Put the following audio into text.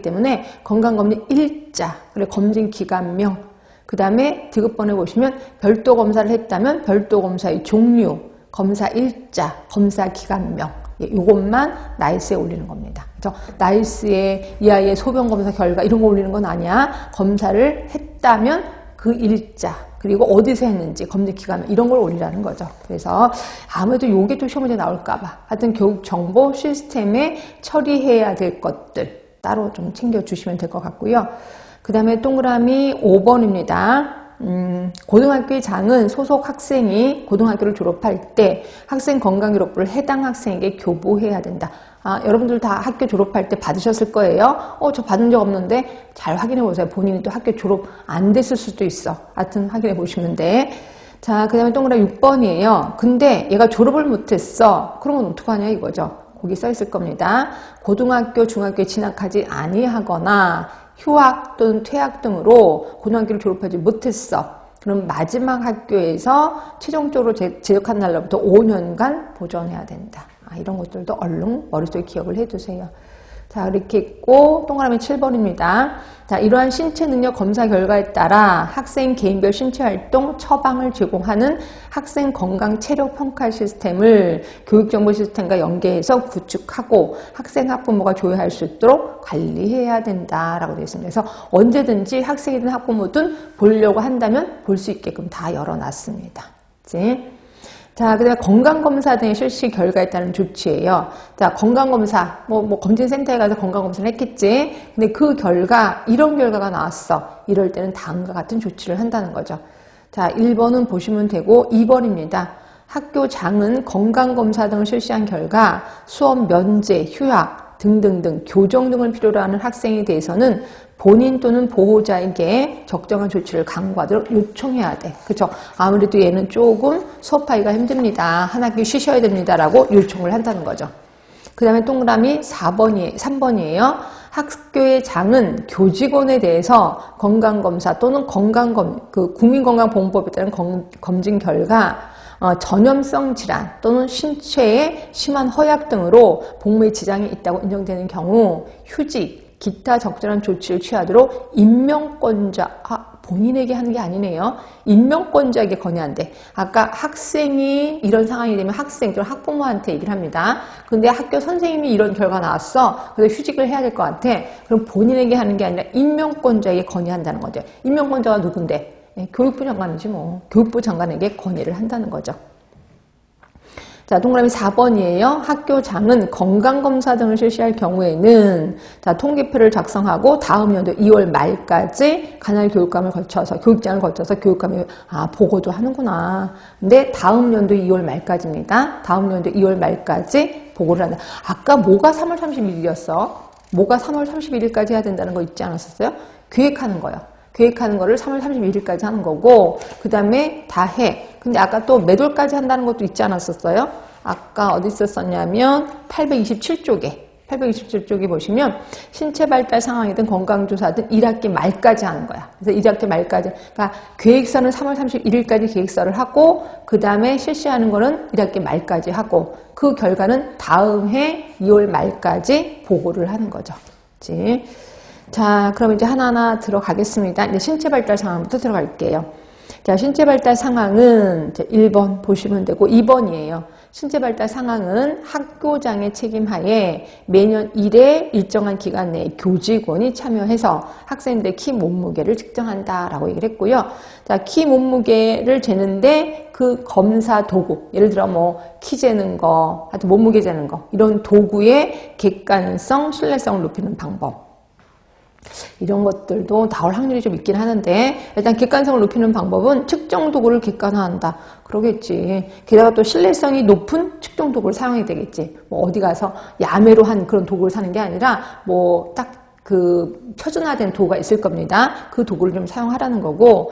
때문에 건강검진 일자, 그리고 검진 기간명, 그 다음에 디귿번에 보시면 별도 검사를 했다면 별도 검사의 종류, 검사 일자, 검사 기간명, 이것만 나이스에 올리는 겁니다. 그래서 나이스에 이 아이의 소변 검사 결과 이런 거 올리는 건 아니야. 검사를 했다면 그 일자, 그리고 어디서 했는지, 검진 기간명 이런 걸 올리라는 거죠. 그래서 아무래도 이게 또 시험 문제 나올까봐 하여튼 교육 정보 시스템에 처리해야 될 것들 따로 좀 챙겨주시면 될 것 같고요. 그 다음에 동그라미 5번입니다. 고등학교의 장은 소속 학생이 고등학교를 졸업할 때 학생 건강기록부를 해당 학생에게 교부해야 된다. 여러분들 다 학교 졸업할 때 받으셨을 거예요. 저 받은 적 없는데 잘 확인해 보세요. 본인이 또 학교 졸업 안 됐을 수도 있어. 하여튼 확인해 보시면 돼. 자, 그 다음에 동그라미 6번이에요. 근데 얘가 졸업을 못했어. 그러면 어떡하냐 이거죠. 거기 써 있을 겁니다. 고등학교, 중학교에 진학하지 아니하거나 휴학 또는 퇴학 등으로 고등학교를 졸업하지 못했어. 그럼 마지막 학교에서 최종적으로 재적한 날로부터 5년간 보존해야 된다. 이런 것들도 얼른 머릿속에 기억을 해두세요. 자, 이렇게 있고 동그라미 7번입니다. 자, 이러한 신체 능력 검사 결과에 따라 학생 개인별 신체 활동 처방을 제공하는 학생 건강 체력 평가 시스템을 교육정보 시스템과 연계해서 구축하고 학생 학부모가 조회할 수 있도록 관리해야 된다라고 되어 있습니다. 그래서 언제든지 학생이든 학부모든 보려고 한다면 볼 수 있게끔 다 열어놨습니다. 그치? 자, 그 다음에 건강검사 등의 실시 결과에 따른 조치예요. 자, 건강검사, 검진센터에 가서 건강검사를 했겠지. 근데 그 결과, 이런 결과가 나왔어. 이럴 때는 다음과 같은 조치를 한다는 거죠. 자, 1번은 보시면 되고, 2번입니다. 학교 장은 건강검사 등을 실시한 결과 수업 면제, 휴학 등등등 교정 등을 필요로 하는 학생에 대해서는 본인 또는 보호자에게 적정한 조치를 강구하도록 요청해야 돼. 그쵸? 아무래도 얘는 조금 수업하기가 힘듭니다. 한 학기 쉬셔야 됩니다라고 요청을 한다는 거죠. 그 다음에 동그라미 3번이에요. 학교의 장은 교직원에 대해서 건강검사 또는 국민건강보험법에 따른 검진 결과 전염성 질환 또는 신체에 심한 허약 등으로 복무에 지장이 있다고 인정되는 경우 휴직, 기타 적절한 조치를 취하도록 임명권자, 본인에게 하는 게 아니네요. 임명권자에게 건의한대. 아까 학생이 이런 상황이 되면 학생, 또는 학부모한테 얘기를 합니다. 근데 학교 선생님이 이런 결과 나왔어. 그래서 휴직을 해야 될 것 같아. 그럼 본인에게 하는 게 아니라 임명권자에게 건의한다는 거죠. 임명권자가 누군데? 교육부 장관이지 뭐. 교육부 장관에게 건의를 한다는 거죠. 자, 동그라미 4번이에요. 학교 장은 건강검사 등을 실시할 경우에는 자, 통계표를 작성하고 다음 연도 2월 말까지 관할 교육감을 거쳐서 교육장을 거쳐서 교육감이 보고도 하는구나. 근데 다음 연도 2월 말까지입니다. 다음 연도 2월 말까지 보고를 한다. 아까 뭐가 3월 31일이었어? 뭐가 3월 31일까지 해야 된다는 거 있지 않았었어요? 계획하는 거요. 계획하는 거를 3월 31일까지 하는 거고 그 다음에 다 해. 근데 아까 또 몇 월까지 한다는 것도 있지 않았었어요? 아까 어디 있었었냐면 827쪽에 보시면 신체 발달 상황이든 건강조사든 1학기 말까지 하는 거야. 그래서 1학기 말까지. 그러니까 계획서는 3월 31일까지 계획서를 하고 그 다음에 실시하는 거는 1학기 말까지 하고 그 결과는 다음 해 2월 말까지 보고를 하는 거죠. 그치? 자, 그럼 이제 하나하나 들어가겠습니다. 이제 신체 발달 상황부터 들어갈게요. 자, 신체 발달 상황은 이제 1번 보시면 되고 2번이에요. 신체 발달 상황은 학교장의 책임하에 매년 1회 일정한 기간 내에 교직원이 참여해서 학생들의 키 몸무게를 측정한다라고 얘기를 했고요. 자, 키 몸무게를 재는데 그 검사 도구, 예를 들어 뭐 키 재는 거, 하여튼 몸무게 재는 거, 이런 도구의 객관성, 신뢰성을 높이는 방법. 이런 것들도 나올 확률이 좀 있긴 하는데 일단 객관성을 높이는 방법은 측정 도구를 객관화한다. 그러겠지. 게다가 또 신뢰성이 높은 측정 도구를 사용해야 되겠지. 뭐 어디 가서 야매로 한 그런 도구를 사는 게 아니라 뭐 딱 그 표준화된 도구가 있을 겁니다. 그 도구를 좀 사용하라는 거고